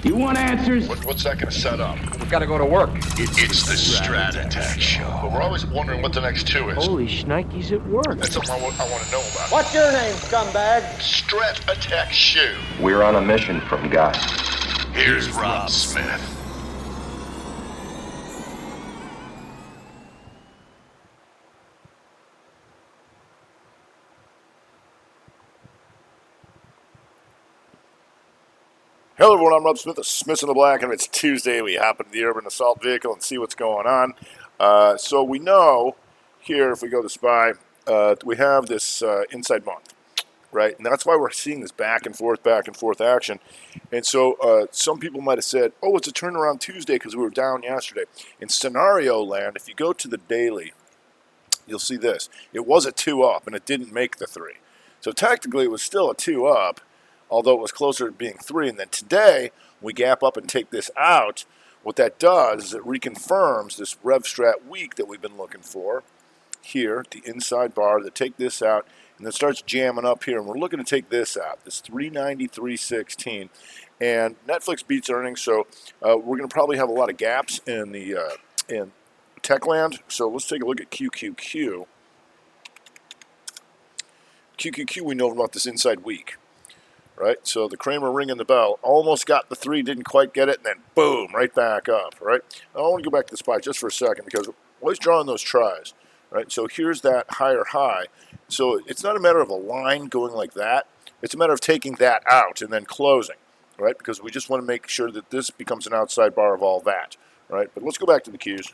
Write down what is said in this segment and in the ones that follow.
You want answers? What's that going to set up? We've got to go to work. It's the Strat Attack Show. But we're always wondering what the next two is. Holy shnikes at work. That's something I want to know about. What's your name, scumbag? Strat Attack Show. We're on a mission from God. Here's Rob Smith. Hello everyone, I'm Rob Smith of Smiths in the Black, and it's Tuesday. We hop into the urban assault vehicle and see what's going on. So we know here, if we go to SPY, we have this inside month, right? And that's why we're seeing this back and forth action. And so some people might have said, oh, it's a turnaround Tuesday because we were down yesterday. In scenario land, if you go to the daily, you'll see this. It was a 2 up, and it didn't make the 3. So technically, it was still a 2 up, although it was closer to being 3. And then today, we gap up and take this out. What that does is it reconfirms this Rev Strat week that we've been looking for here, the inside bar, that take this out, and then starts jamming up here. And we're looking to take this out, this 393.16. And Netflix beats earnings, so we're going to probably have a lot of gaps in the in tech land. So let's take a look at QQQ. QQQ, we know about this inside week. Right, so the Kramer ringing the bell, almost got the 3, didn't quite get it, and then boom, right back up, right? I want to go back to the SPY just for a second because we're always drawing those tries, right? So here's that higher high. So it's not a matter of a line going like that. It's a matter of taking that out and then closing, right? Because we just want to make sure that this becomes an outside bar of all that, right? But let's go back to the Qs.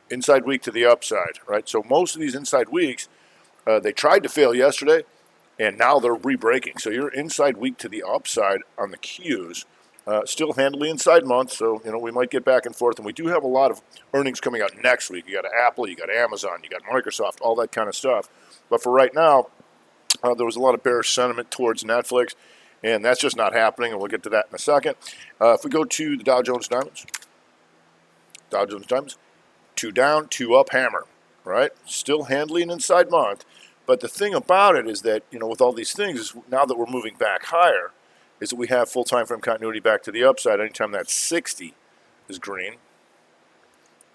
Inside week to the upside, right? So most of these inside weeks, they tried to fail yesterday, and now they're re-breaking. So you're inside week to the upside on the Qs. Still handily inside month, so we might get back and forth. And we do have a lot of earnings coming out next week. You got Apple, you got Amazon, you got Microsoft, all that kind of stuff. But for right now, there was a lot of bearish sentiment towards Netflix, and that's just not happening, and we'll get to that in a second. If we go to the Dow Jones Diamonds, 2 down, 2 up hammer, right? Still handily an inside month. But the thing about it is that, with all these things, is now that we're moving back higher, is that we have full time frame continuity back to the upside anytime that 60 is green.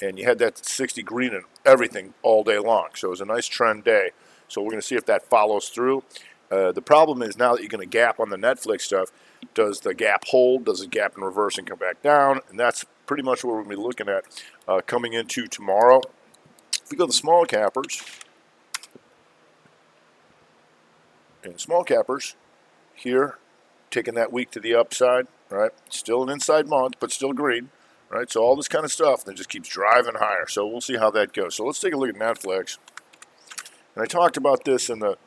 And you had that 60 green in everything all day long. So it was a nice trend day. So we're going to see if that follows through. The problem is now that you're going to gap on the Netflix stuff, does the gap hold? Does it gap in reverse and come back down? And that's pretty much what we're going to be looking at coming into tomorrow. If we go to the small cappers, and small cappers here, taking that week to the upside, right? Still an inside month, but still green, right? So all this kind of stuff then just keeps driving higher. So we'll see how that goes. So let's take a look at Netflix. And I talked about this in the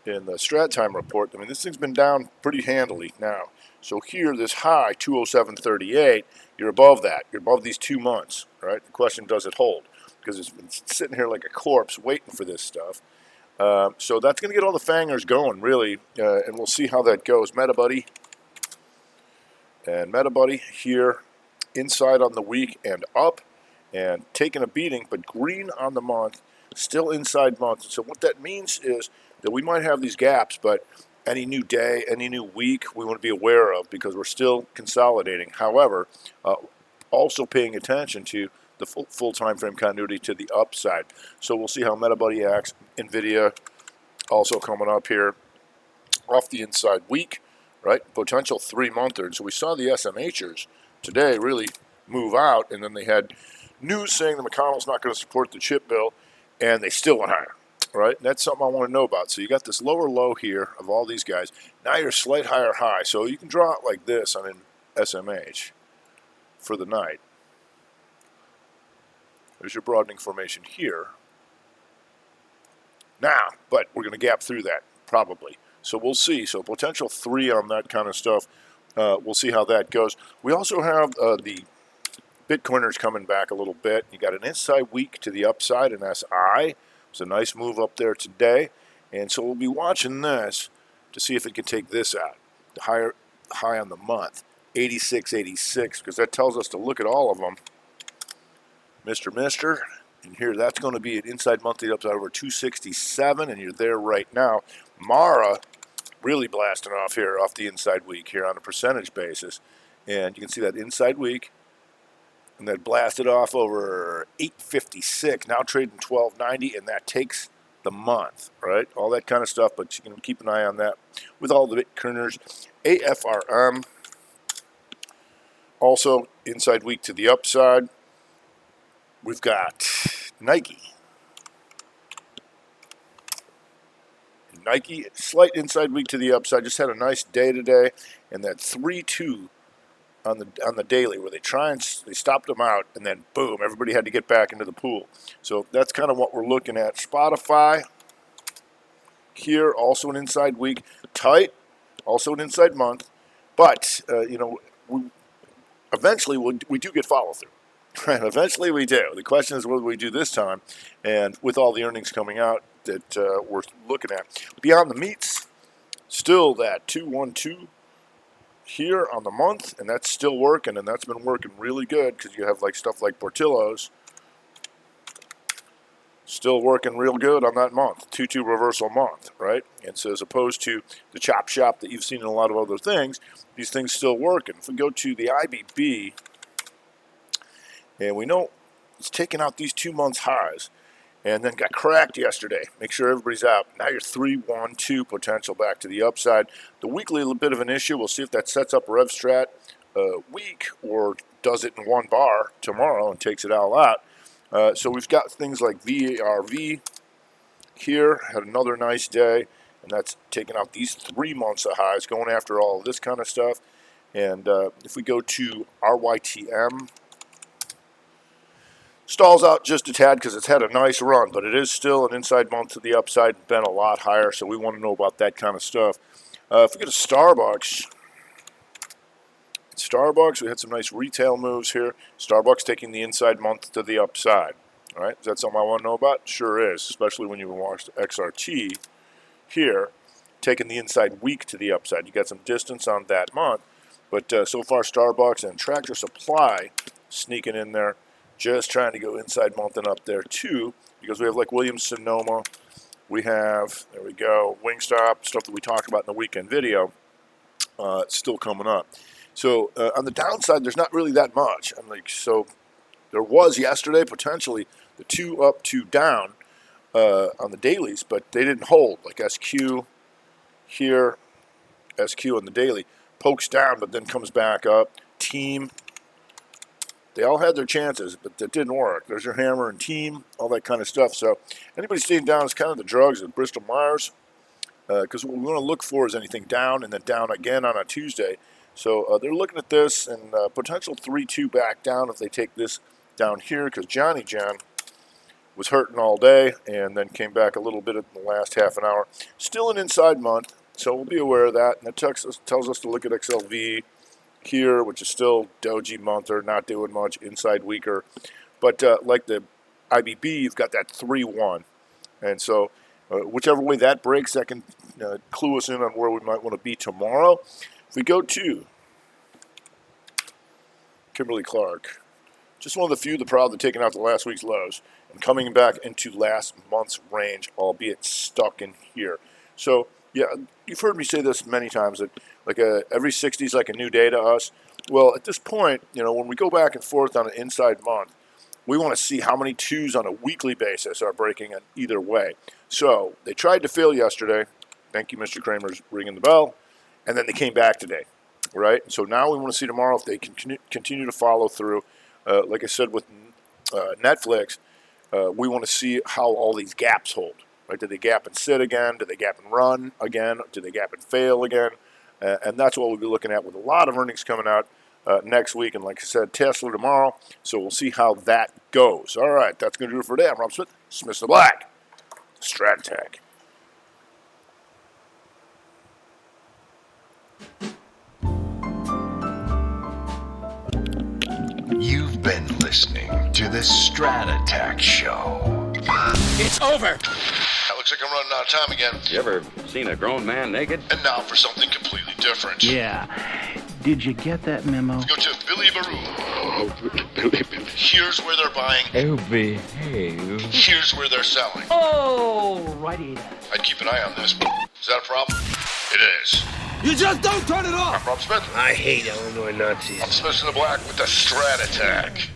Strat Time report. I mean, this thing's been down pretty handily now. So here, this high, 207.38, you're above that. You're above these 2 months, right? The question, does it hold? Because it's been sitting here like a corpse waiting for this stuff. So that's going to get all the fangers going, really, and we'll see how that goes. MetaBuddy and MetaBuddy here inside on the week and up and taking a beating, but green on the month, still inside month. So what that means is that we might have these gaps, but any new day, any new week, we want to be aware of because we're still consolidating. However, also paying attention to the full time frame continuity to the upside. So we'll see how MetaBuddy acts. NVIDIA also coming up here off the inside week, right? Potential 3-monther. So we saw the SMHers today really move out, and then they had news saying that McConnell's not going to support the chip bill, and they still went higher, right? And that's something I want to know about. So you got this lower low here of all these guys. Now you're slight higher high. So you can draw it like this on an SMH for the night. There's your broadening formation here. Now, but we're going to gap through that, probably. So we'll see. So potential 3 on that kind of stuff. We'll see how that goes. We also have the Bitcoiners coming back a little bit. You got an inside week to the upside in SI. It's a nice move up there today. And so we'll be watching this to see if it can take this out. The high on the month, 86.86, because that tells us to look at all of them. Mr. And here, that's going to be an inside monthly upside over 267, and you're there right now. Mara really blasting off here, off the inside week here on a percentage basis. And you can see that inside week. And that blasted off over 856. Now trading 1290, and that takes the month, right? All that kind of stuff, but you can keep an eye on that with all the Bitcoiners. AFRM, also inside week to the upside. We've got Nike. Nike, slight inside week to the upside. Just had a nice day today, and that 3-2 on the daily where they stopped them out, and then boom, everybody had to get back into the pool. So that's kind of what we're looking at. Spotify here, also an inside week. Tight, also an inside month. But eventually we do get follow through. Right, eventually we do. The question is whether we do this time, and with all the earnings coming out that we're looking at. Beyond the meats, still that 212 here on the month, and that's still working, and that's been working really good because you have like stuff like Portillo's still working real good on that month, 2-2 reversal month, right? And so as opposed to the chop shop that you've seen in a lot of other things, these things still working. If we go to the IBB, and we know it's taking out these 2 months highs, and then got cracked yesterday. Make sure everybody's out. Now you're 3-1-2 potential back to the upside. The weekly a little bit of an issue. We'll see if that sets up Rev Strat week or does it in one bar tomorrow and takes it all out. So we've got things like VARV here. Had another nice day, and that's taking out these 3 months of highs, going after all of this kind of stuff. And if we go to RYTM, stalls out just a tad because it's had a nice run, but it is still an inside month to the upside and been a lot higher, so we want to know about that kind of stuff. If we go to Starbucks, we had some nice retail moves here. Starbucks taking the inside month to the upside. All right, is that something I want to know about? Sure is, especially when you watch XRT here, taking the inside week to the upside. You got some distance on that month, but so far Starbucks and Tractor Supply sneaking in there. Just trying to go inside month and up there too, because we have like Williams-Sonoma, we have, there we go, Wingstop, stuff that we talked about in the weekend video, still coming up. So on the downside, there's not really that much. So there was yesterday potentially the 2 up, 2 down on the dailies, but they didn't hold. Like SQ here, SQ on the daily, pokes down but then comes back up. Team. They all had their chances, but that didn't work. There's your hammer and team, all that kind of stuff. So anybody staying down is kind of the drugs at Bristol Myers, because what we want to look for is anything down and then down again on a Tuesday. So they're looking at this and potential 3-2 back down if they take this down here, because Johnny John was hurting all day and then came back a little bit in the last half an hour. Still an inside month, so we'll be aware of that. And that tells us to look at XLV here, which is still doji monther, not doing much, inside weaker. But like the IBB, you've got that 3-1. And so whichever way that breaks, that can clue us in on where we might want to be tomorrow. If we go to Kimberly-Clark, just one of the few, the proud, that taking out the last week's lows and coming back into last month's range, albeit stuck in here. So, yeah, you've heard me say this many times, that like every 60 is like a new day to us. Well, at this point, when we go back and forth on an inside month, we want to see how many 2s on a weekly basis are breaking in either way. So they tried to fail yesterday. Thank you, Mr. Kramer's ringing the bell. And then they came back today, right? So now we want to see tomorrow if they can continue to follow through. Like I said with Netflix, we want to see how all these gaps hold. Right? Do they gap and sit again? Do they gap and run again? Do they gap and fail again? And that's what we'll be looking at with a lot of earnings coming out next week. And like I said, Tesla tomorrow. So we'll see how that goes. All right, that's going to do it for today. I'm Rob Smith, Smith the Black, Strat Tech. You've been listening to the Strat Attack Show. It's over. That looks like I'm running out of time again. You ever seen a grown man naked? And now for something completely different. Yeah. Did you get that memo? Let's go to Billy Baroo. Oh, Billy. Here's where they're buying. Oh, behave. Here's where they're selling. Oh, righty. I'd keep an eye on this. Is that a problem? It is. You just don't turn it off! I'm Rob Smith. I hate Illinois Nazis. I'm Smith in the Black with the Strat Attack.